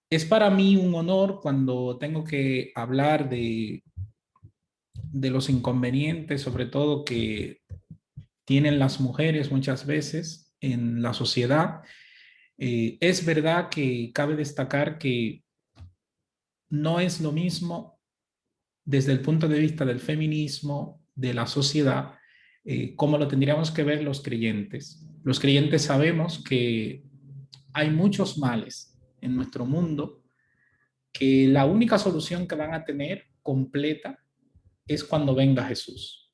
Es para mí un honor cuando tengo que hablar de los inconvenientes, sobre todo que tienen las mujeres muchas veces en la sociedad. Es verdad que cabe destacar que no es lo mismo desde el punto de vista del feminismo, de la sociedad, como lo tendríamos que ver los creyentes. Los creyentes sabemos que hay muchos males en nuestro mundo, que la única solución que van a tener completa es cuando venga Jesús.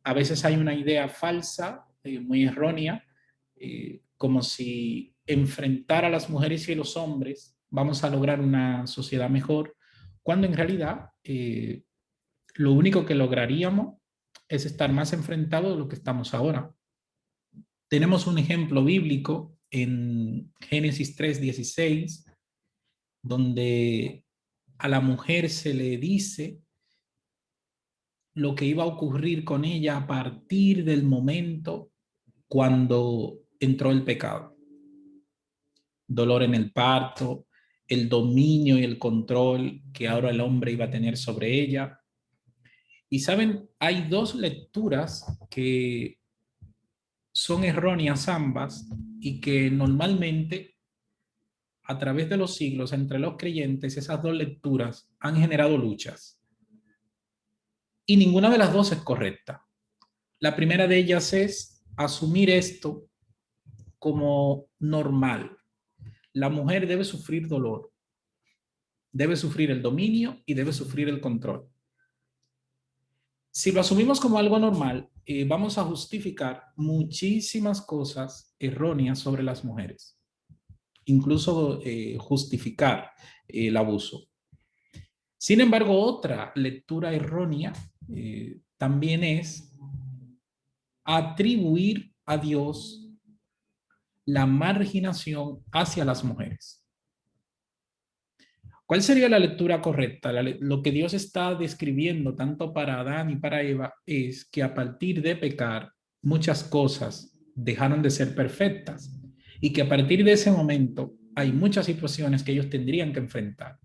A veces hay una idea falsa, muy errónea, como si enfrentar a las mujeres y a los hombres vamos a lograr una sociedad mejor, cuando en realidad lo único que lograríamos es estar más enfrentados de lo que estamos ahora. Tenemos un ejemplo bíblico en Génesis 3:16, donde a la mujer se le dice lo que iba a ocurrir con ella a partir del momento cuando entró el pecado. Dolor en el parto, el dominio y el control que ahora el hombre iba a tener sobre ella. Y saben, hay dos lecturas que son erróneas ambas y que normalmente a través de los siglos entre los creyentes esas dos lecturas han generado luchas. Y ninguna de las dos es correcta. La primera de ellas es asumir esto como normal. La mujer debe sufrir dolor, debe sufrir el dominio y debe sufrir el control. Si lo asumimos como algo normal, vamos a justificar muchísimas cosas erróneas sobre las mujeres, incluso justificar el abuso. Sin embargo, otra lectura errónea también es atribuir a Dios la marginación hacia las mujeres. ¿Cuál sería la lectura correcta? Lo que Dios está describiendo tanto para Adán y para Eva es que a partir de pecar, muchas cosas dejaron de ser perfectas y que a partir de ese momento hay muchas situaciones que ellos tendrían que enfrentar.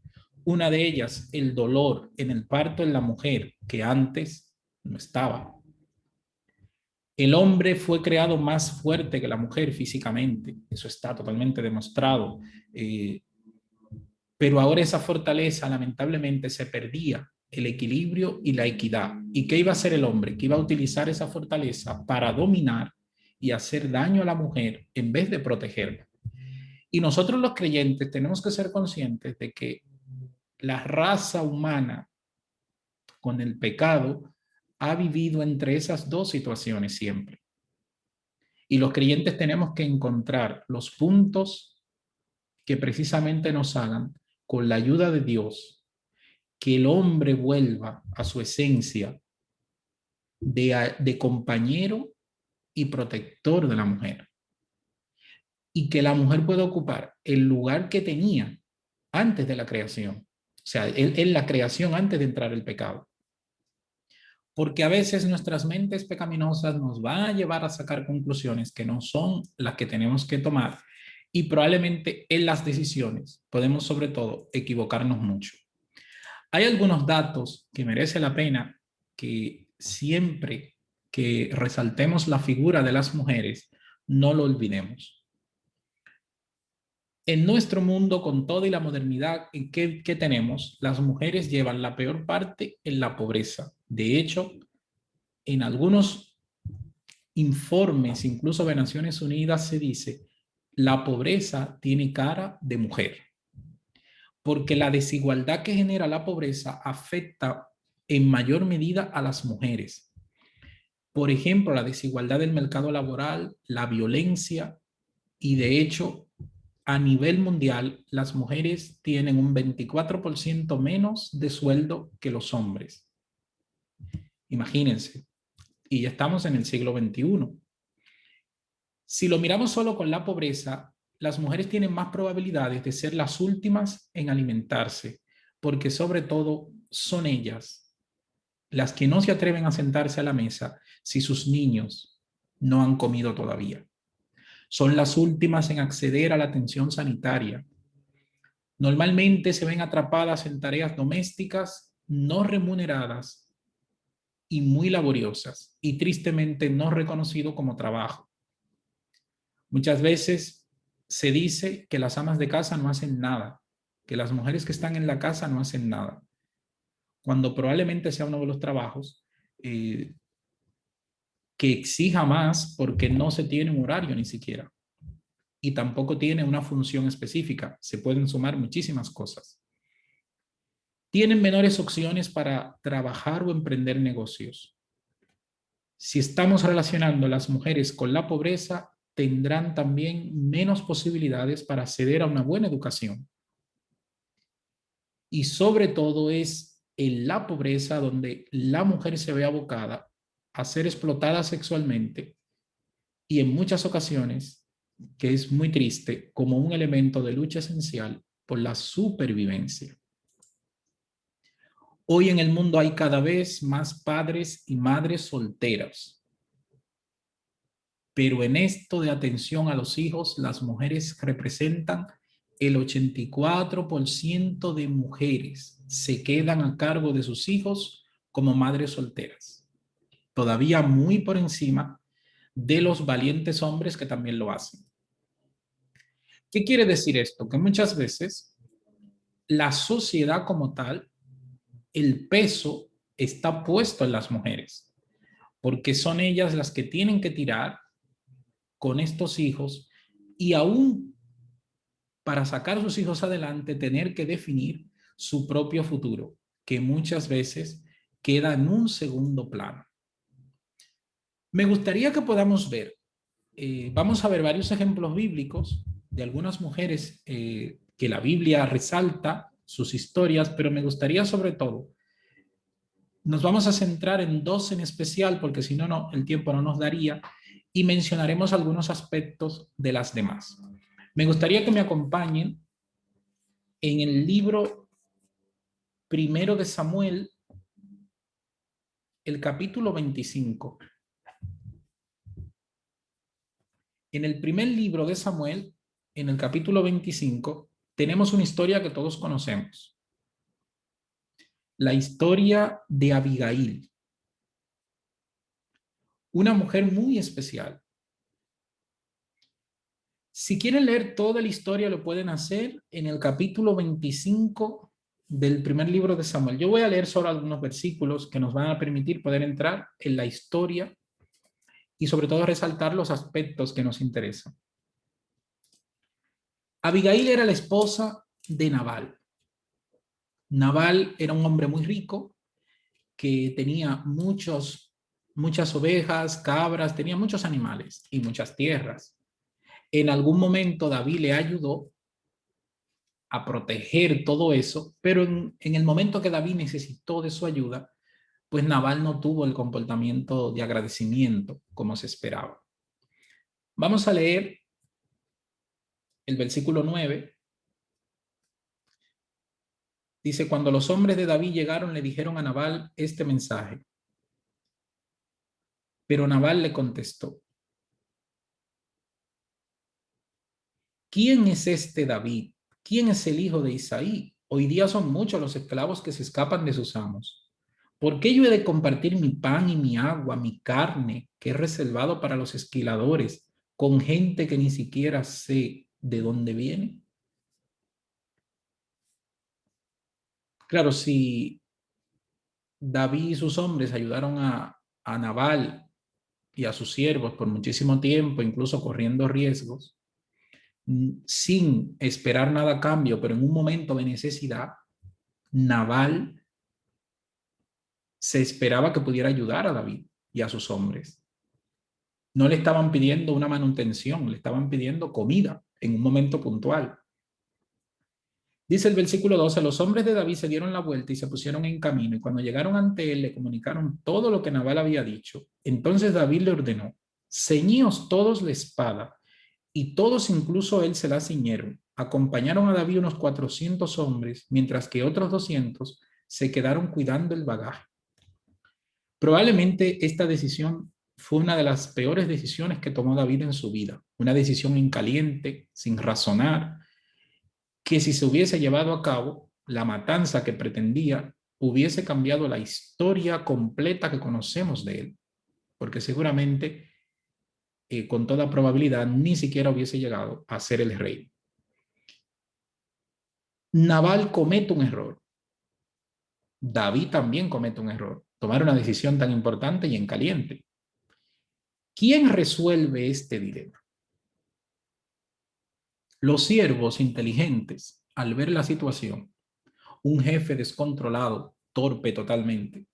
Una de ellas, el dolor en el parto en la mujer, que antes no estaba. El hombre fue creado más fuerte que la mujer físicamente, eso está totalmente demostrado. Pero ahora esa fortaleza lamentablemente se perdía, el equilibrio y la equidad. ¿Y qué iba a hacer el hombre? Que iba a utilizar esa fortaleza para dominar y hacer daño a la mujer en vez de protegerla. Y nosotros los creyentes tenemos que ser conscientes de que la raza humana con el pecado ha vivido entre esas dos situaciones siempre. Y los creyentes tenemos que encontrar los puntos que precisamente nos hagan, con la ayuda de Dios, que el hombre vuelva a su esencia de compañero y protector de la mujer. Y que la mujer pueda ocupar el lugar que tenía antes de la creación. O sea, en la creación antes de entrar el pecado. Porque a veces nuestras mentes pecaminosas nos van a llevar a sacar conclusiones que no son las que tenemos que tomar. Y probablemente en las decisiones podemos sobre todo equivocarnos mucho. Hay algunos datos que merece la pena que siempre que resaltemos la figura de las mujeres, no lo olvidemos. En nuestro mundo, con toda y la modernidad que tenemos, las mujeres llevan la peor parte en la pobreza. De hecho, en algunos informes, incluso de Naciones Unidas, se dice, la pobreza tiene cara de mujer, porque la desigualdad que genera la pobreza afecta en mayor medida a las mujeres. Por ejemplo, la desigualdad del mercado laboral, la violencia y de hecho, a nivel mundial, las mujeres tienen un 24% menos de sueldo que los hombres. Imagínense, y ya estamos en el siglo XXI. Si lo miramos solo con la pobreza, las mujeres tienen más probabilidades de ser las últimas en alimentarse, porque sobre todo son ellas las que no se atreven a sentarse a la mesa si sus niños no han comido todavía. Son las últimas en acceder a la atención sanitaria. Normalmente se ven atrapadas en tareas domésticas no remuneradas y muy laboriosas y tristemente no reconocido como trabajo. Muchas veces se dice que las amas de casa no hacen nada, que las mujeres que están en la casa no hacen nada, cuando probablemente sea uno de los trabajos eh, que exija más porque no se tiene un horario ni siquiera y tampoco tiene una función específica. Se pueden sumar muchísimas cosas. Tienen menores opciones para trabajar o emprender negocios. Si estamos relacionando a las mujeres con la pobreza, tendrán también menos posibilidades para acceder a una buena educación. Y sobre todo es en la pobreza donde la mujer se ve abocada a ser explotada sexualmente y en muchas ocasiones, que es muy triste, como un elemento de lucha esencial por la supervivencia. Hoy en el mundo hay cada vez más padres y madres solteras, pero en esto de atención a los hijos, las mujeres representan el 84% de mujeres se quedan a cargo de sus hijos como madres solteras, todavía muy por encima de los valientes hombres que también lo hacen. ¿Qué quiere decir esto? Que muchas veces la sociedad como tal, el peso está puesto en las mujeres, porque son ellas las que tienen que tirar con estos hijos y aún para sacar a sus hijos adelante tener que definir su propio futuro, que muchas veces queda en un segundo plano. Me gustaría que podamos ver, vamos a ver varios ejemplos bíblicos de algunas mujeres que la Biblia resalta sus historias, pero me gustaría sobre todo, nos vamos a centrar en dos en especial, porque si no, no, el tiempo no nos daría, y mencionaremos algunos aspectos de las demás. Me gustaría que me acompañen en el libro primero de Samuel, el capítulo 25. En el primer libro de Samuel, en el capítulo 25, tenemos una historia que todos conocemos. La historia de Abigail, una mujer muy especial. Si quieren leer toda la historia, lo pueden hacer en el capítulo 25 del primer libro de Samuel. Yo voy a leer solo algunos versículos que nos van a permitir poder entrar en la historia y sobre todo resaltar los aspectos que nos interesan. Abigail era la esposa de Nabal. Nabal era un hombre muy rico que tenía muchas ovejas, cabras, tenía muchos animales y muchas tierras. En algún momento David le ayudó a proteger todo eso, pero en el momento que David necesitó de su ayuda, pues Nabal no tuvo el comportamiento de agradecimiento como se esperaba. Vamos a leer el versículo 9. Dice, cuando los hombres de David llegaron, le dijeron a Nabal este mensaje. Pero Nabal le contestó, ¿quién es este David? ¿Quién es el hijo de Isaí? Hoy día son muchos los esclavos que se escapan de sus amos. ¿Por qué yo he de compartir mi pan y mi agua, mi carne, que es reservado para los esquiladores, con gente que ni siquiera sé de dónde viene? Claro, si David y sus hombres ayudaron a Nabal y a sus siervos por muchísimo tiempo, incluso corriendo riesgos, sin esperar nada a cambio, pero en un momento de necesidad, Nabal se esperaba que pudiera ayudar a David y a sus hombres. No le estaban pidiendo una manutención, le estaban pidiendo comida en un momento puntual. Dice el versículo 12, los hombres de David se dieron la vuelta y se pusieron en camino, y cuando llegaron ante él le comunicaron todo lo que Nabal había dicho. Entonces David le ordenó, ceñíos todos la espada, y todos, incluso él, se la ciñeron. Acompañaron a David unos 400 hombres, mientras que otros 200 se quedaron cuidando el bagaje. Probablemente esta decisión fue una de las peores decisiones que tomó David en su vida. Una decisión en caliente, sin razonar, que si se hubiese llevado a cabo la matanza que pretendía, hubiese cambiado la historia completa que conocemos de él, porque seguramente, con toda probabilidad, ni siquiera hubiese llegado a ser el rey. Nabal comete un error. David también comete un error. Tomar una decisión tan importante y en caliente. ¿Quién resuelve este dilema? Los siervos inteligentes, al ver la situación, un jefe descontrolado, torpe totalmente,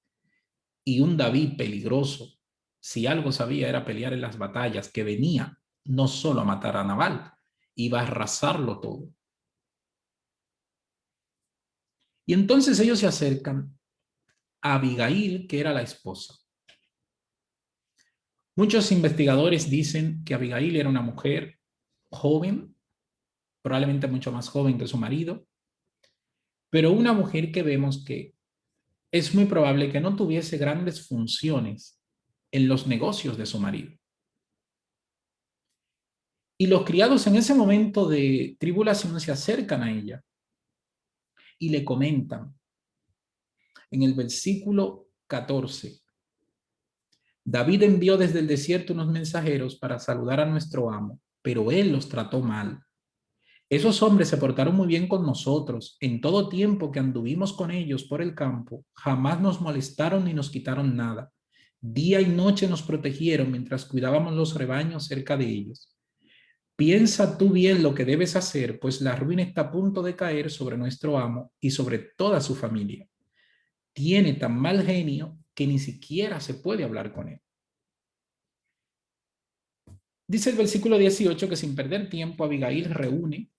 y un David peligroso, si algo sabía era pelear en las batallas, que venía no solo a matar a Nabal, iba a arrasarlo todo. Y entonces ellos se acercan a Abigail, que era la esposa. Muchos investigadores dicen que Abigail era una mujer joven, probablemente mucho más joven que su marido, pero una mujer que vemos que es muy probable que no tuviese grandes funciones en los negocios de su marido. Y los criados en ese momento de tribulación se acercan a ella y le comentan en el versículo 14: David envió desde el desierto unos mensajeros para saludar a nuestro amo, pero él los trató mal. Esos hombres se portaron muy bien con nosotros. En todo tiempo que anduvimos con ellos por el campo, jamás nos molestaron ni nos quitaron nada. Día y noche nos protegieron mientras cuidábamos los rebaños cerca de ellos. Piensa tú bien lo que debes hacer, pues la ruina está a punto de caer sobre nuestro amo y sobre toda su familia. Tiene tan mal genio que ni siquiera se puede hablar con él. Dice el versículo 18 que sin perder tiempo Abigail reúne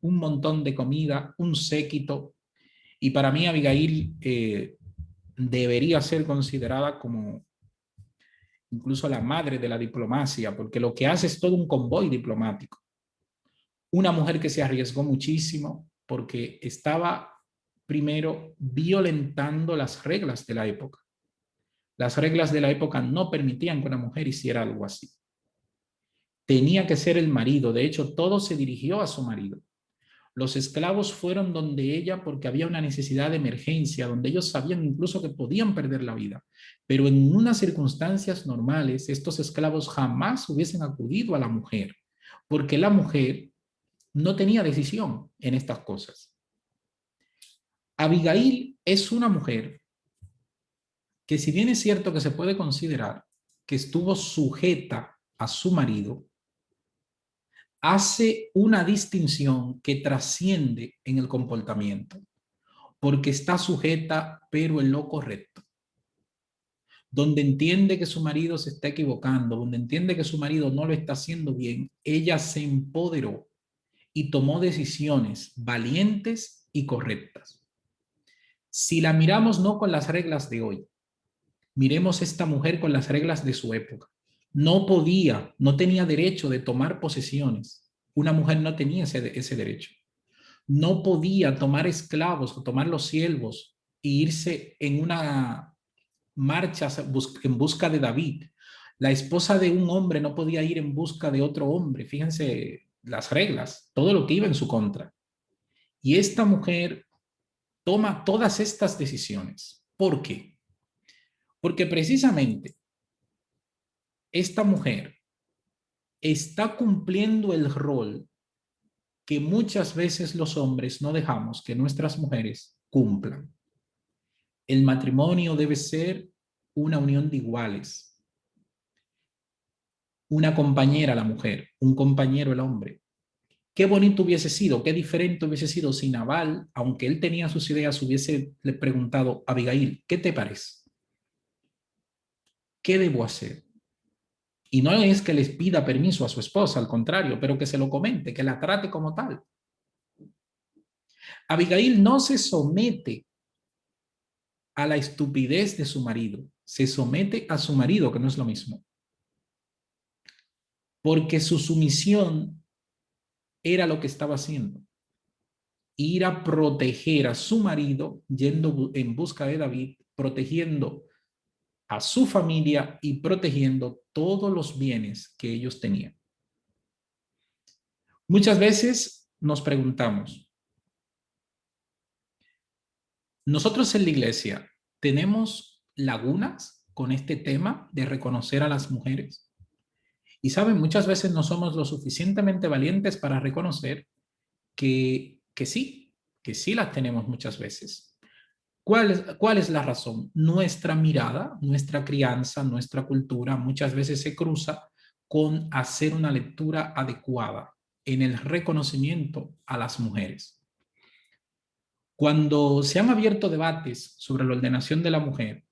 un montón de comida, un séquito, y para mí Abigail debería ser considerada como incluso la madre de la diplomacia, porque lo que hace es todo un convoy diplomático. Una mujer que se arriesgó muchísimo porque estaba primero violentando las reglas de la época. Las reglas de la época no permitían que una mujer hiciera algo así. Tenía que ser el marido. De hecho, todo se dirigió a su marido. Los esclavos fueron donde ella porque había una necesidad de emergencia, donde ellos sabían incluso que podían perder la vida. Pero en unas circunstancias normales, estos esclavos jamás hubiesen acudido a la mujer, porque la mujer no tenía decisión en estas cosas. Abigail es una mujer que, si bien es cierto que se puede considerar que estuvo sujeta a su marido, hace una distinción que trasciende en el comportamiento, porque está sujeta pero en lo correcto, donde entiende que su marido se está equivocando, donde entiende que su marido no lo está haciendo bien, ella se empoderó y tomó decisiones valientes y correctas. Si la miramos no con las reglas de hoy, miremos esta mujer con las reglas de su época. No podía, no tenía derecho de tomar posesiones. Una mujer no tenía ese derecho. No podía tomar esclavos o tomar los siervos e irse en una marcha en busca de David. La esposa de un hombre no podía ir en busca de otro hombre. Fíjense las reglas, todo lo que iba en su contra. Y esta mujer toma todas estas decisiones. ¿Por qué? Porque precisamente esta mujer está cumpliendo el rol que muchas veces los hombres no dejamos que nuestras mujeres cumplan. El matrimonio debe ser una unión de iguales. Una compañera la mujer, un compañero el hombre. Qué bonito hubiese sido, qué diferente hubiese sido si Nabal, aunque él tenía sus ideas, hubiese le preguntado a Abigail: ¿qué te parece? ¿Qué debo hacer? Y no es que les pida permiso a su esposa, al contrario, pero que se lo comente, que la trate como tal. Abigail no se somete a la estupidez de su marido, se somete a su marido, que no es lo mismo, porque su sumisión era lo que estaba haciendo: ir a proteger a su marido, yendo en busca de David, protegiendo a su familia y protegiendo todos los bienes que ellos tenían. Muchas veces nos preguntamos, nosotros en la iglesia tenemos lagunas con este tema de reconocer a las mujeres. Y saben, muchas veces no somos lo suficientemente valientes para reconocer que sí las tenemos muchas veces. ¿Cuál es la razón? Nuestra mirada, nuestra crianza, nuestra cultura muchas veces se cruza con hacer una lectura adecuada en el reconocimiento a las mujeres. Cuando se han abierto debates sobre la ordenación de la mujer,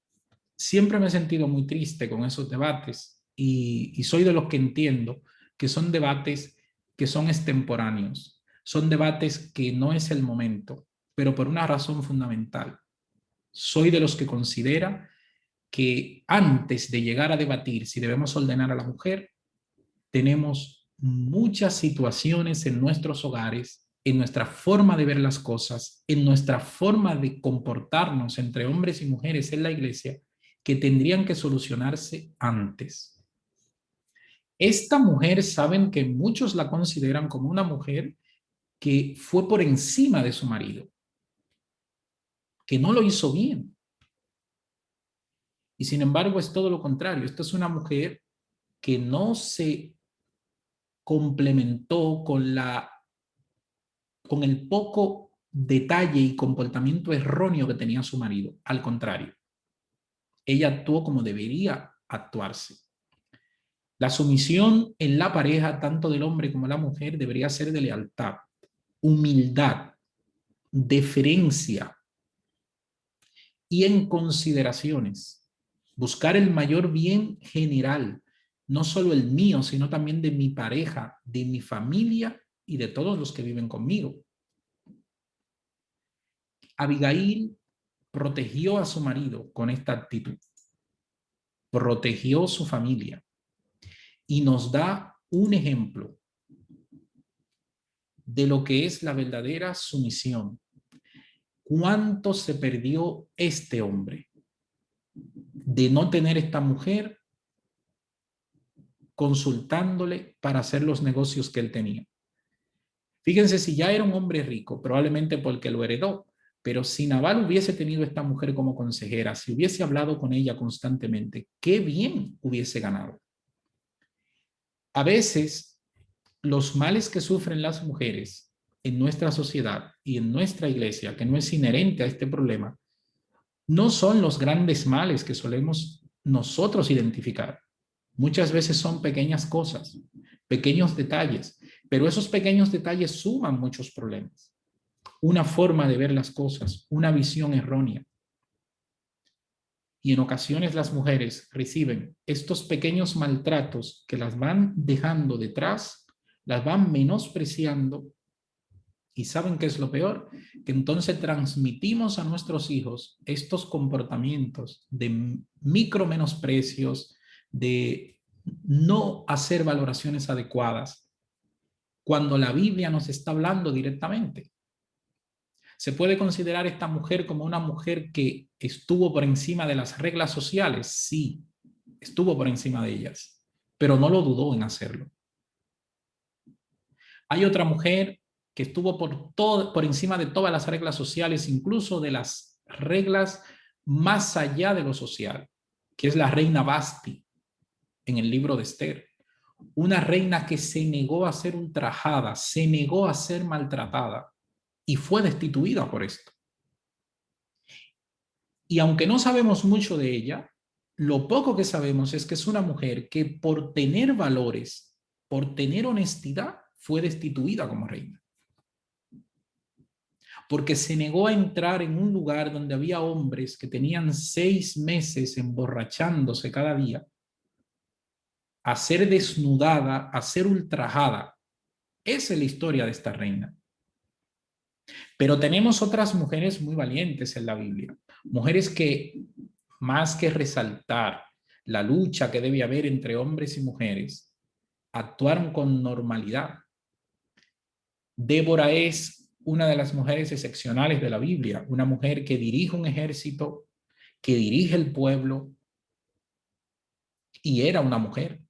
siempre me he sentido muy triste con esos debates y soy de los que entiendo que son debates que son extemporáneos, son debates que no es el momento, pero por una razón fundamental. Soy de los que considera que antes de llegar a debatir si debemos ordenar a la mujer, tenemos muchas situaciones en nuestros hogares, en nuestra forma de ver las cosas, en nuestra forma de comportarnos entre hombres y mujeres en la iglesia, que tendrían que solucionarse antes. Esta mujer, saben que muchos la consideran como una mujer que fue por encima de su marido, que no lo hizo bien. Y sin embargo es todo lo contrario. Esta es una mujer que no se complementó con el poco detalle y comportamiento erróneo que tenía su marido. Al contrario, ella actuó como debería actuarse. La sumisión en la pareja, tanto del hombre como de la mujer, debería ser de lealtad, humildad, deferencia y en consideraciones. Buscar el mayor bien general, no solo el mío, sino también de mi pareja, de mi familia y de todos los que viven conmigo. Abigail protegió a su marido con esta actitud, protegió su familia y nos da un ejemplo de lo que es la verdadera sumisión. ¿Cuánto se perdió este hombre de no tener esta mujer consultándole para hacer los negocios que él tenía? Fíjense, si ya era un hombre rico, probablemente porque lo heredó, pero si Nabal hubiese tenido esta mujer como consejera, si hubiese hablado con ella constantemente, qué bien hubiese ganado. A veces, los males que sufren las mujeres en nuestra sociedad y en nuestra iglesia, que no es inherente a este problema, no son los grandes males que solemos nosotros identificar. Muchas veces son pequeñas cosas, pequeños detalles, pero esos pequeños detalles suman muchos problemas. Una forma de ver las cosas, una visión errónea. Y en ocasiones las mujeres reciben estos pequeños maltratos que las van dejando detrás, las van menospreciando. ¿Y saben qué es lo peor? Que entonces transmitimos a nuestros hijos estos comportamientos de micro menosprecios, de no hacer valoraciones adecuadas, cuando la Biblia nos está hablando directamente. ¿Se puede considerar esta mujer como una mujer que estuvo por encima de las reglas sociales? Sí, estuvo por encima de ellas, pero no lo dudó en hacerlo. Hay otra mujer que estuvo por encima de todas las reglas sociales, incluso de las reglas más allá de lo social, que es la reina Basti en el libro de Esther. Una reina que se negó a ser ultrajada, se negó a ser maltratada y fue destituida por esto. Y aunque no sabemos mucho de ella, lo poco que sabemos es que es una mujer que por tener valores, por tener honestidad, fue destituida como reina. Porque se negó a entrar en un lugar donde había hombres que tenían 6 meses emborrachándose cada día, a ser desnudada, a ser ultrajada. Esa es la historia de esta reina. Pero tenemos otras mujeres muy valientes en la Biblia, mujeres que, más que resaltar la lucha que debe haber entre hombres y mujeres, actuaron con normalidad. Débora es una de las mujeres excepcionales de la Biblia, una mujer que dirige un ejército, que dirige el pueblo, y era una mujer.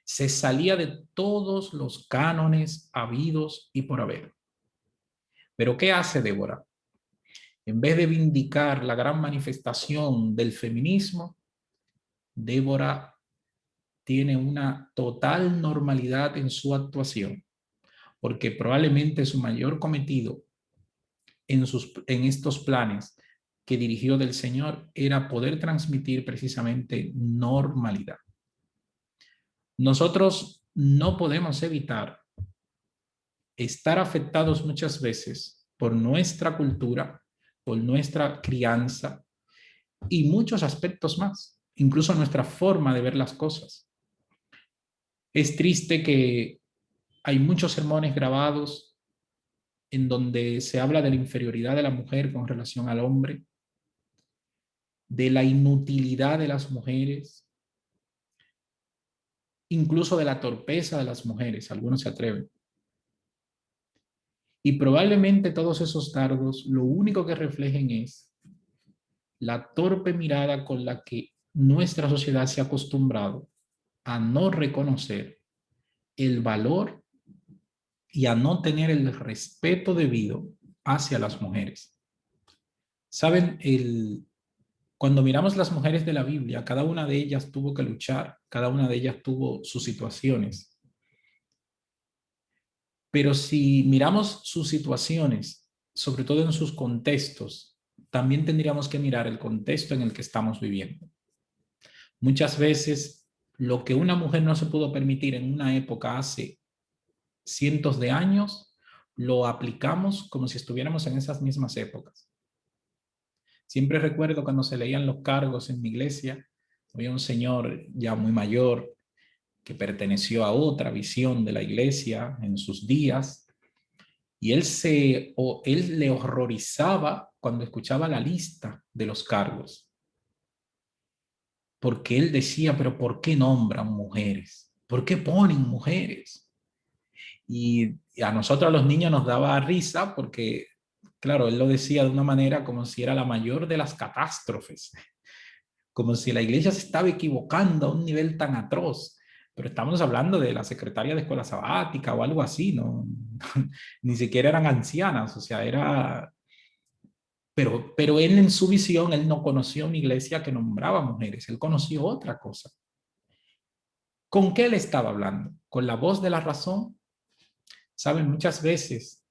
Se salía de todos los cánones habidos y por haber. Pero ¿qué hace Débora? En vez de vindicar la gran manifestación del feminismo, Débora tiene una total normalidad en su actuación, porque probablemente su mayor cometido en estos planes que dirigió del Señor era poder transmitir precisamente normalidad. Nosotros no podemos evitar estar afectados muchas veces por nuestra cultura, por nuestra crianza y muchos aspectos más, incluso nuestra forma de ver las cosas. Es triste que hay muchos sermones grabados en donde se habla de la inferioridad de la mujer con relación al hombre, de la inutilidad de las mujeres, incluso de la torpeza de las mujeres, algunos se atreven. Y probablemente todos esos dardos lo único que reflejen es la torpe mirada con la que nuestra sociedad se ha acostumbrado a no reconocer el valor y a no tener el respeto debido hacia las mujeres. Saben, cuando miramos las mujeres de la Biblia, cada una de ellas tuvo que luchar, cada una de ellas tuvo sus situaciones. Pero si miramos sus situaciones, sobre todo en sus contextos, también tendríamos que mirar el contexto en el que estamos viviendo. Muchas veces lo que una mujer no se pudo permitir en una época hace cientos de años, lo aplicamos como si estuviéramos en esas mismas épocas. Siempre recuerdo cuando se leían los cargos en mi iglesia, había un señor ya muy mayor que perteneció a otra visión de la iglesia en sus días, y él le horrorizaba cuando escuchaba la lista de los cargos, porque él decía, pero ¿por qué nombran mujeres? ¿Por qué ponen mujeres? Y a nosotros, a los niños, nos daba risa porque, claro, él lo decía de una manera como si era la mayor de las catástrofes, como si la iglesia se estaba equivocando a un nivel tan atroz. Pero estamos hablando de la secretaria de escuela sabática o algo así, ¿no? Ni siquiera eran ancianas, o sea, era... Pero él en su visión, él no conoció una iglesia que nombraba mujeres, él conoció otra cosa. ¿Con qué él estaba hablando? ¿Con la voz de la razón? Saben, muchas veces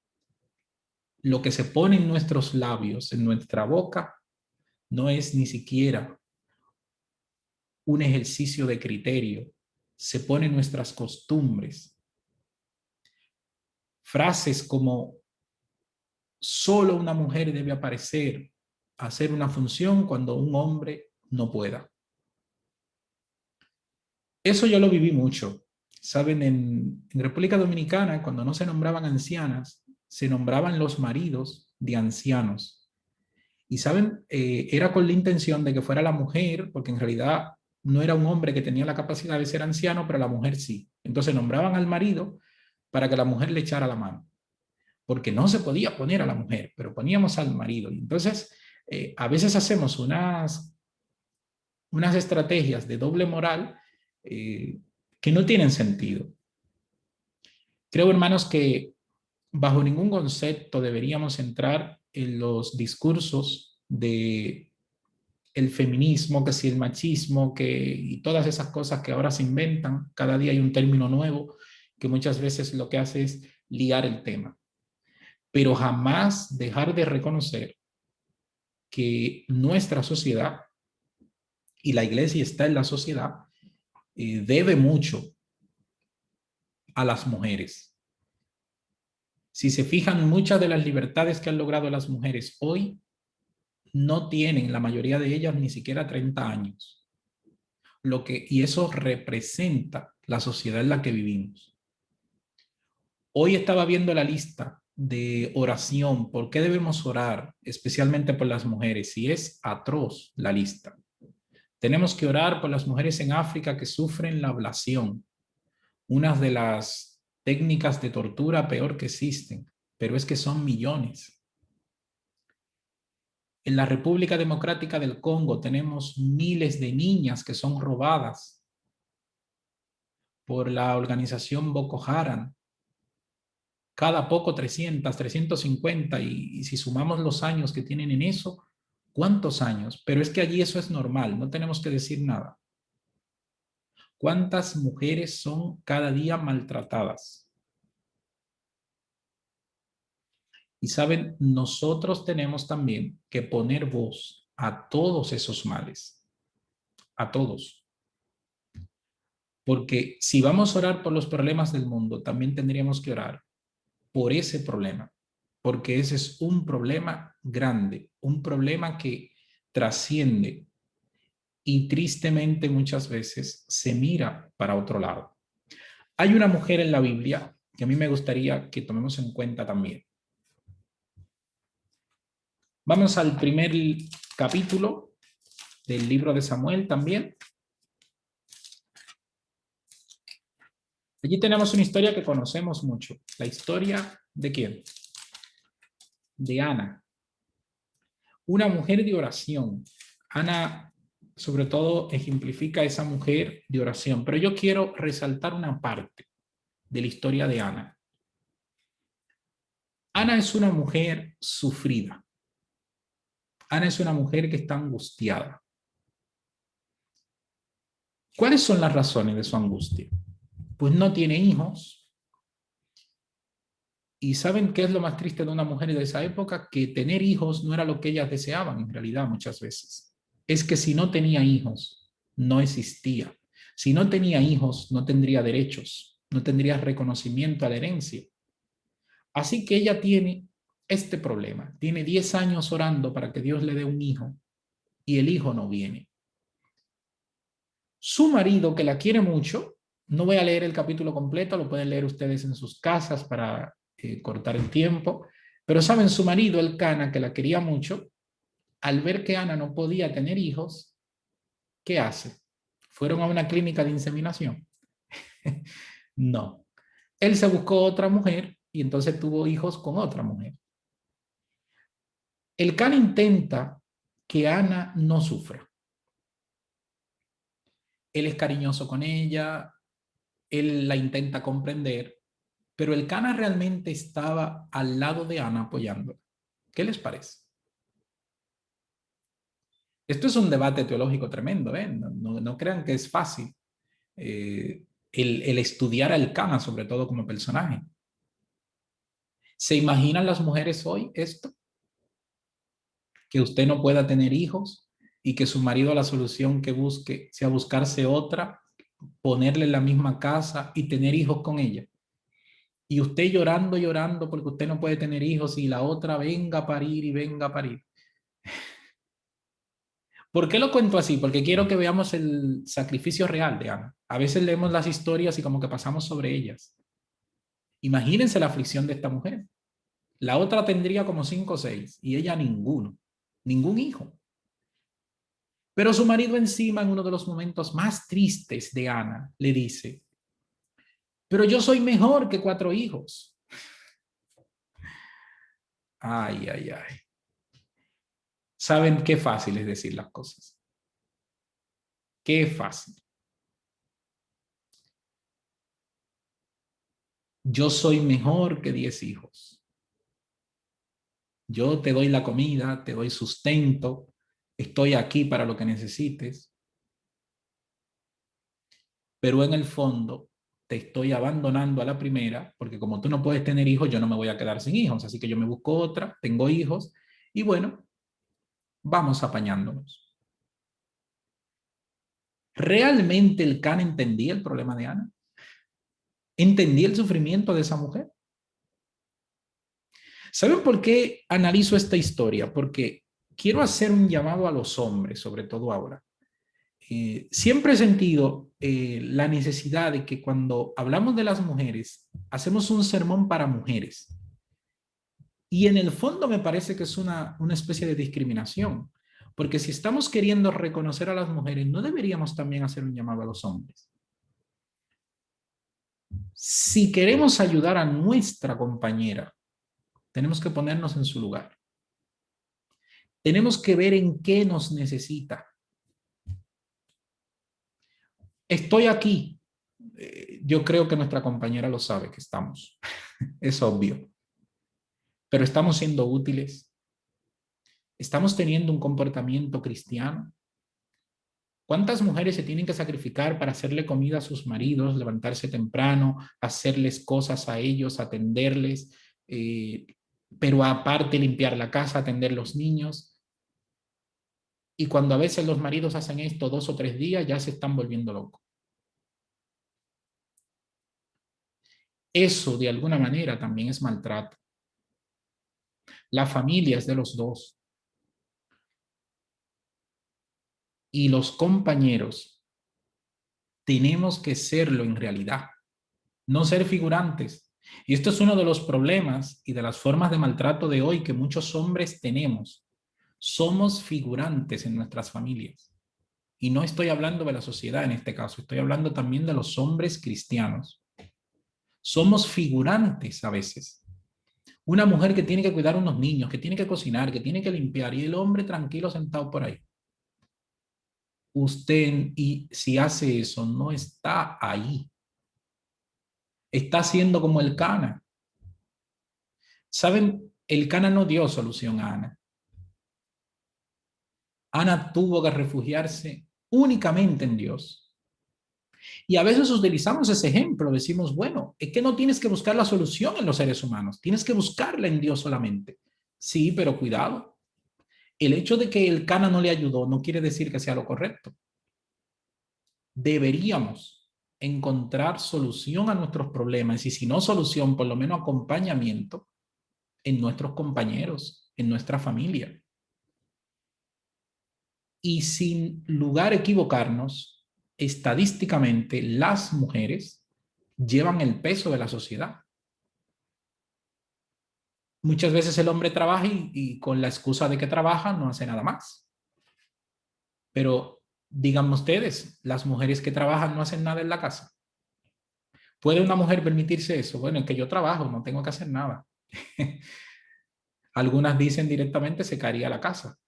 lo que se pone en nuestros labios, en nuestra boca, no es ni siquiera un ejercicio de criterio, se ponen nuestras costumbres. Frases como solo una mujer debe aparecer a hacer una función cuando un hombre no pueda. Eso yo lo viví mucho. Saben, en República Dominicana, cuando no se nombraban ancianas, se nombraban los maridos de ancianos. Y saben, era con la intención de que fuera la mujer, porque en realidad no era un hombre que tenía la capacidad de ser anciano, pero la mujer sí. Entonces nombraban al marido para que la mujer le echara la mano, porque no se podía poner a la mujer, pero poníamos al marido. Y entonces, a veces hacemos unas estrategias de doble moral eh, que no tienen sentido. Creo, hermanos, que bajo ningún concepto deberíamos entrar en los discursos de el feminismo, que si el machismo, y todas esas cosas que ahora se inventan. Cada día hay un término nuevo que muchas veces lo que hace es liar el tema. Pero jamás dejar de reconocer que nuestra sociedad, y la iglesia está en la sociedad, debe mucho a las mujeres. Si se fijan, muchas de las libertades que han logrado las mujeres hoy no tienen, la mayoría de ellas, ni siquiera 30 años. Y eso representa la sociedad en la que vivimos. Hoy estaba viendo la lista de oración, ¿por qué debemos orar? Especialmente por las mujeres, y es atroz la lista. Tenemos que orar por las mujeres en África que sufren la ablación, una de las técnicas de tortura peor que existen, pero es que son millones. En la República Democrática del Congo tenemos miles de niñas que son robadas por la organización Boko Haram. Cada poco 300, 350, y si sumamos los años que tienen en eso, ¿cuántos años? Pero es que allí eso es normal, no tenemos que decir nada. ¿Cuántas mujeres son cada día maltratadas? Y saben, nosotros tenemos también que poner voz a todos esos males, a todos. Porque si vamos a orar por los problemas del mundo, también tendríamos que orar por ese problema, porque ese es un problema grande, un problema que trasciende y tristemente muchas veces se mira para otro lado. Hay una mujer en la Biblia que a mí me gustaría que tomemos en cuenta también. Vamos al primer capítulo del libro de Samuel también. Allí tenemos una historia que conocemos mucho. La historia ¿de quién? De Ana. Una mujer de oración. Ana, sobre todo, ejemplifica esa mujer de oración. Pero yo quiero resaltar una parte de la historia de Ana. Ana es una mujer sufrida. Ana es una mujer que está angustiada. ¿Cuáles son las razones de su angustia? Pues no tiene hijos. ¿Y saben qué es lo más triste de una mujer de esa época? Que tener hijos no era lo que ellas deseaban en realidad muchas veces. Es que si no tenía hijos, no existía. Si no tenía hijos, no tendría derechos, no tendría reconocimiento a la herencia. Así que ella tiene este problema. Tiene 10 años orando para que Dios le dé un hijo y el hijo no viene. Su marido, que la quiere mucho, no voy a leer el capítulo completo, lo pueden leer ustedes en sus casas para cortar el tiempo, pero saben, su marido, el Cana, que la quería mucho, al ver que Ana no podía tener hijos, ¿qué hace? ¿Fueron a una clínica de inseminación? No. Él se buscó otra mujer y entonces tuvo hijos con otra mujer. El Cana intenta que Ana no sufra. Él es cariñoso con ella, él la intenta comprender, pero el Cana realmente estaba al lado de Ana apoyándola. ¿Qué les parece? Esto es un debate teológico tremendo, ¿eh? No crean que es fácil el estudiar al Cana, sobre todo como personaje. ¿Se imaginan las mujeres hoy esto? Que usted no pueda tener hijos y que su marido la solución que busque sea buscarse otra, ponerle en la misma casa y tener hijos con ella. Y usted llorando, llorando porque usted no puede tener hijos y la otra venga a parir y venga a parir. ¿Por qué lo cuento así? Porque quiero que veamos el sacrificio real de Ana. A veces leemos las historias y como que pasamos sobre ellas. Imagínense la aflicción de esta mujer. La otra tendría como 5 o 6 y ella ninguno, ningún hijo. Pero su marido encima, en uno de los momentos más tristes de Ana, le dice, pero yo soy mejor que 4 hijos. Ay, ay, ay. ¿Saben qué fácil es decir las cosas? Qué fácil. Yo soy mejor que 10 hijos. Yo te doy la comida, te doy sustento, estoy aquí para lo que necesites, pero en el fondo te estoy abandonando a la primera, porque como tú no puedes tener hijos, yo no me voy a quedar sin hijos, así que yo me busco otra, tengo hijos, y bueno, vamos apañándonos. ¿Realmente el Can entendía el problema de Ana? ¿Entendía el sufrimiento de esa mujer? ¿Saben por qué analizo esta historia? Porque quiero hacer un llamado a los hombres, sobre todo ahora. Siempre he sentido la necesidad de que cuando hablamos de las mujeres, hacemos un sermón para mujeres. Y en el fondo me parece que es una especie de discriminación, porque si estamos queriendo reconocer a las mujeres, ¿no deberíamos también hacer un llamado a los hombres? Si queremos ayudar a nuestra compañera, tenemos que ponernos en su lugar. Tenemos que ver en qué nos necesita. Estoy aquí. Yo creo que nuestra compañera lo sabe que estamos, es obvio, pero estamos siendo útiles, estamos teniendo un comportamiento cristiano. ¿Cuántas mujeres se tienen que sacrificar para hacerle comida a sus maridos, levantarse temprano, hacerles cosas a ellos, atenderles, eh, pero aparte limpiar la casa, atender los niños? Y cuando a veces los maridos hacen esto 2 o 3 días, ya se están volviendo locos. Eso de alguna manera también es maltrato. La familia es de los dos. Y los compañeros tenemos que serlo en realidad, no ser figurantes. Y esto es uno de los problemas y de las formas de maltrato de hoy que muchos hombres tenemos. Somos figurantes en nuestras familias. Y no estoy hablando de la sociedad en este caso, estoy hablando también de los hombres cristianos. Somos figurantes a veces. Una mujer que tiene que cuidar a unos niños, que tiene que cocinar, que tiene que limpiar, y el hombre tranquilo sentado por ahí. Usted, y si hace eso, no está ahí. Está haciendo como el Cana. ¿Saben? El Cana no dio solución a Ana. Ana tuvo que refugiarse únicamente en Dios. Y a veces utilizamos ese ejemplo, decimos, bueno, es que no tienes que buscar la solución en los seres humanos, tienes que buscarla en Dios solamente. Sí, pero cuidado. El hecho de que el Cana no le ayudó no quiere decir que sea lo correcto. Deberíamos encontrar solución a nuestros problemas y si no solución, por lo menos acompañamiento en nuestros compañeros, en nuestra familia. Y sin lugar a equivocarnos, estadísticamente las mujeres llevan el peso de la sociedad. Muchas veces el hombre trabaja y con la excusa de que trabaja no hace nada más. Pero díganme ustedes, las mujeres que trabajan no hacen nada en la casa. ¿Puede una mujer permitirse eso? Bueno, es que yo trabajo, no tengo que hacer nada. Algunas dicen directamente se caería la casa.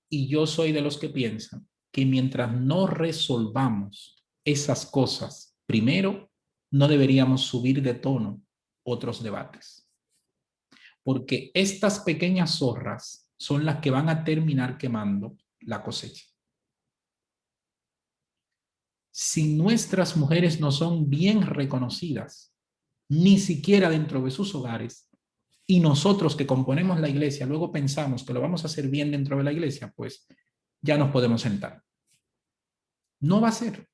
Y yo soy de los que piensan que mientras no resolvamos esas cosas, primero, no deberíamos subir de tono otros debates. Porque estas pequeñas zorras son las que van a terminar quemando la cosecha. Si nuestras mujeres no son bien reconocidas, ni siquiera dentro de sus hogares, y nosotros que componemos la iglesia luego pensamos que lo vamos a hacer bien dentro de la iglesia, pues ya nos podemos sentar. No va a ser.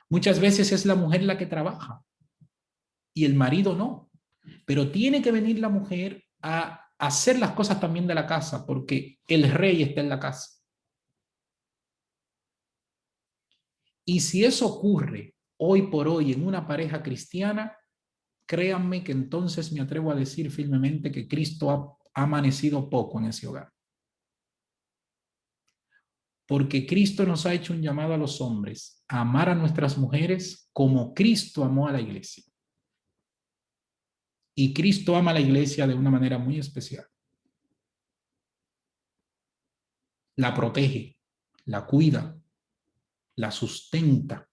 Muchas veces es la mujer la que trabaja y el marido no, pero tiene que venir la mujer a hacer las cosas también de la casa porque el rey está en la casa. Y si eso ocurre hoy por hoy en una pareja cristiana, créanme que entonces me atrevo a decir firmemente que Cristo ha amanecido poco en ese hogar. Porque Cristo nos ha hecho un llamado a los hombres a amar a nuestras mujeres como Cristo amó a la iglesia. Y Cristo ama a la iglesia de una manera muy especial. La protege, la cuida, la sustenta,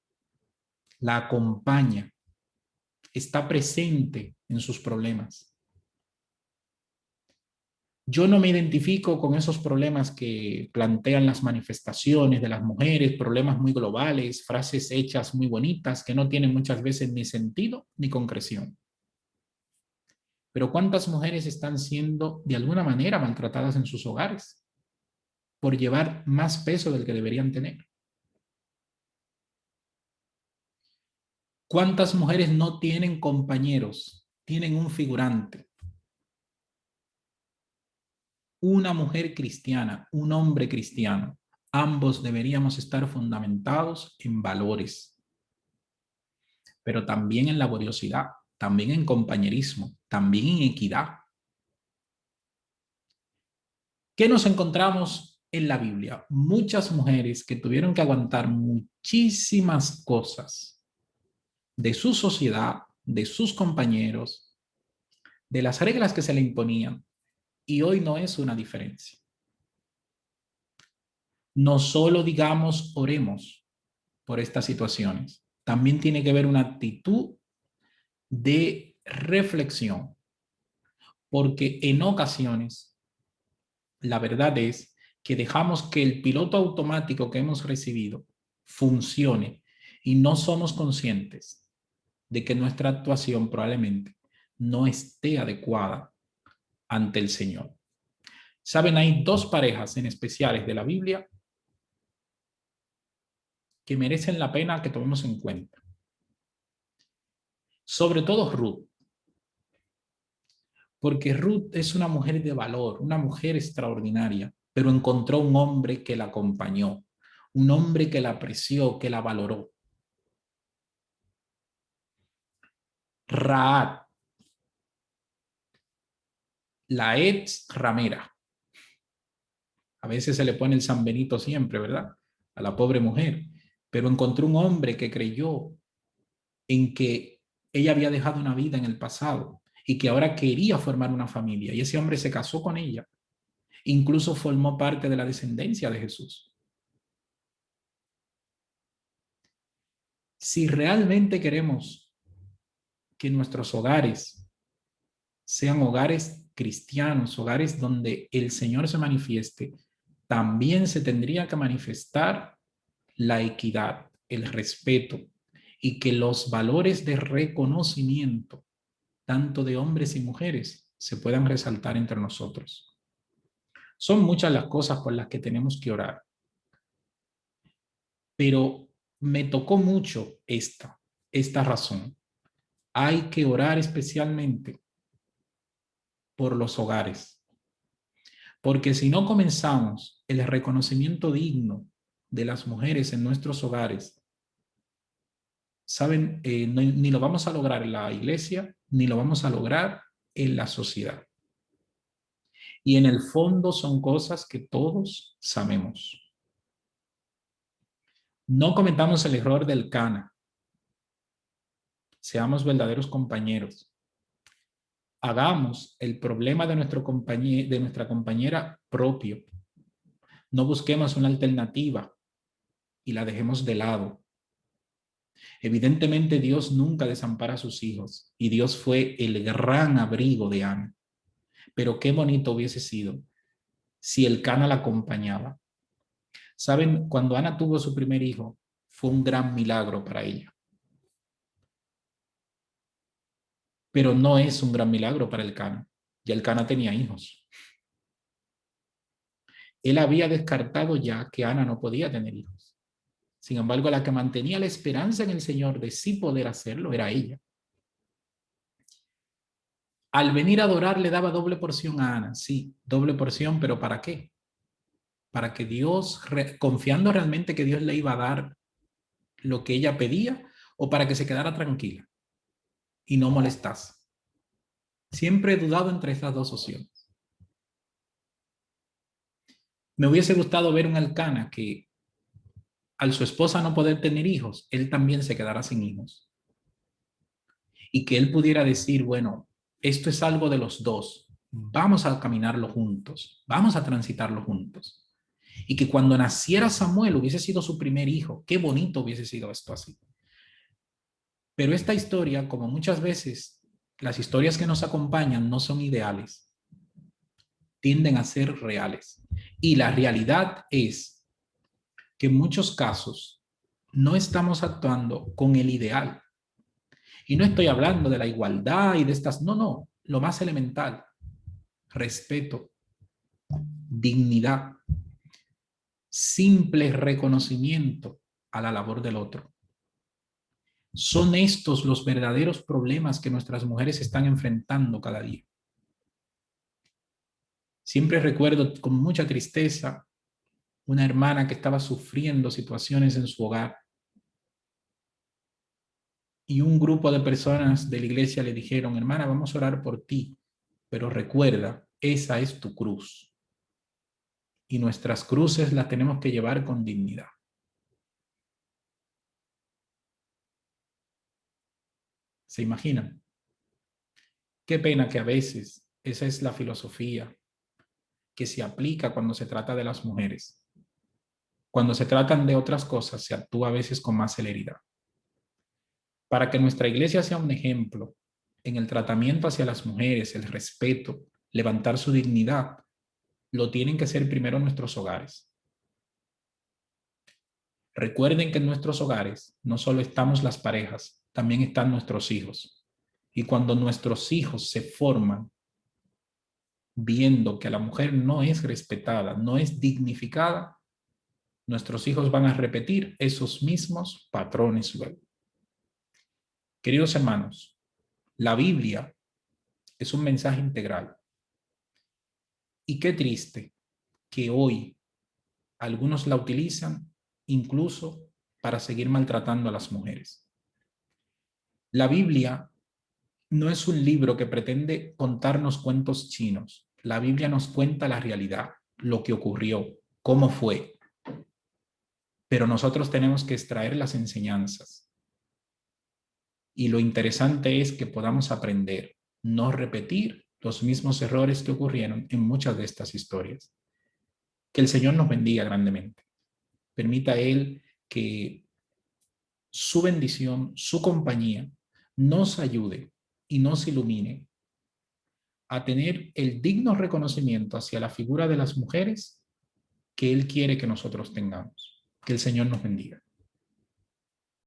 la acompaña, está presente en sus problemas. Yo no me identifico con esos problemas que plantean las manifestaciones de las mujeres, problemas muy globales, frases hechas muy bonitas que no tienen muchas veces ni sentido ni concreción. Pero ¿cuántas mujeres están siendo de alguna manera maltratadas en sus hogares por llevar más peso del que deberían tener? ¿Cuántas mujeres no tienen compañeros? Tienen un figurante. Una mujer cristiana, un hombre cristiano. Ambos deberíamos estar fundamentados en valores, pero también en laboriosidad, también en compañerismo, también en equidad. ¿Qué nos encontramos en la Biblia? Muchas mujeres que tuvieron que aguantar muchísimas cosas de su sociedad, de sus compañeros, de las reglas que se le imponían, y hoy no es una diferencia. No solo digamos oremos por estas situaciones, también tiene que haber una actitud de reflexión, porque en ocasiones la verdad es que dejamos que el piloto automático que hemos recibido funcione y no somos conscientes de que nuestra actuación probablemente no esté adecuada ante el Señor. Saben, hay dos parejas en especiales de la Biblia que merecen la pena que tomemos en cuenta. Sobre todo Ruth, porque Ruth es una mujer de valor, una mujer extraordinaria, pero encontró un hombre que la acompañó, un hombre que la apreció, que la valoró. Raab, la ex ramera. A veces se le pone el San Benito siempre, ¿verdad? A la pobre mujer. Pero encontró un hombre que creyó en que ella había dejado una vida en el pasado y que ahora quería formar una familia. Y ese hombre se casó con ella. Incluso formó parte de la descendencia de Jesús. Si realmente queremos que nuestros hogares sean hogares cristianos, hogares donde el Señor se manifieste, también se tendría que manifestar la equidad, el respeto y que los valores de reconocimiento, tanto de hombres y mujeres, se puedan resaltar entre nosotros. Son muchas las cosas por las que tenemos que orar, pero me tocó mucho esta razón. Hay que orar especialmente por los hogares, porque si no comenzamos el reconocimiento digno de las mujeres en nuestros hogares, saben, ni lo vamos a lograr en la iglesia, ni lo vamos a lograr en la sociedad. Y en el fondo son cosas que todos sabemos. No cometamos el error del Cana. Seamos verdaderos compañeros. Hagamos el problema de, de nuestra compañera propio. No busquemos una alternativa y la dejemos de lado. Evidentemente Dios nunca desampara a sus hijos y Dios fue el gran abrigo de Ana. Pero qué bonito hubiese sido si el Cana la acompañaba. Saben, cuando Ana tuvo su primer hijo, fue un gran milagro para ella. Pero no es un gran milagro para el Cana. Ya el Cana tenía hijos. Él había descartado ya que Ana no podía tener hijos. Sin embargo, la que mantenía la esperanza en el Señor de sí poder hacerlo era ella. Al venir a adorar le daba doble porción a Ana. Sí, doble porción, pero ¿para qué? Para que Dios, confiando realmente que Dios le iba a dar lo que ella pedía, o para que se quedara tranquila y no molestase. Siempre he dudado entre estas dos opciones. Me hubiese gustado ver un Elcana que al su esposa no poder tener hijos, él también se quedara sin hijos. Y que él pudiera decir, bueno, esto es algo de los dos, vamos a caminarlo juntos, vamos a transitarlo juntos. Y que cuando naciera Samuel hubiese sido su primer hijo, qué bonito hubiese sido esto así. Pero esta historia, como muchas veces las historias que nos acompañan no son ideales, tienden a ser reales. Y la realidad es que en muchos casos no estamos actuando con el ideal. Y no estoy hablando de la igualdad y de estas, no, lo más elemental, respeto, dignidad, simple reconocimiento a la labor del otro. Son estos los verdaderos problemas que nuestras mujeres están enfrentando cada día. Siempre recuerdo con mucha tristeza una hermana que estaba sufriendo situaciones en su hogar y un grupo de personas de la iglesia le dijeron, hermana, vamos a orar por ti, pero recuerda, esa es tu cruz y nuestras cruces las tenemos que llevar con dignidad. ¿Se imaginan? Qué pena que a veces esa es la filosofía que se aplica cuando se trata de las mujeres. Cuando se tratan de otras cosas, se actúa a veces con más celeridad. Para que nuestra iglesia sea un ejemplo en el tratamiento hacia las mujeres, el respeto, levantar su dignidad, lo tienen que ser primero nuestros hogares. Recuerden que en nuestros hogares no solo estamos las parejas, también están nuestros hijos. Y cuando nuestros hijos se forman viendo que la mujer no es respetada, no es dignificada, nuestros hijos van a repetir esos mismos patrones luego. Queridos hermanos, la Biblia es un mensaje integral. Y qué triste que hoy algunos la utilizan incluso para seguir maltratando a las mujeres. La Biblia no es un libro que pretende contarnos cuentos chinos. La Biblia nos cuenta la realidad, lo que ocurrió, cómo fue. Pero nosotros tenemos que extraer las enseñanzas. Y lo interesante es que podamos aprender, no repetir los mismos errores que ocurrieron en muchas de estas historias. Que el Señor nos bendiga grandemente. Permita a Él que su bendición, su compañía, nos ayude y nos ilumine a tener el digno reconocimiento hacia la figura de las mujeres que Él quiere que nosotros tengamos. Que el Señor nos bendiga.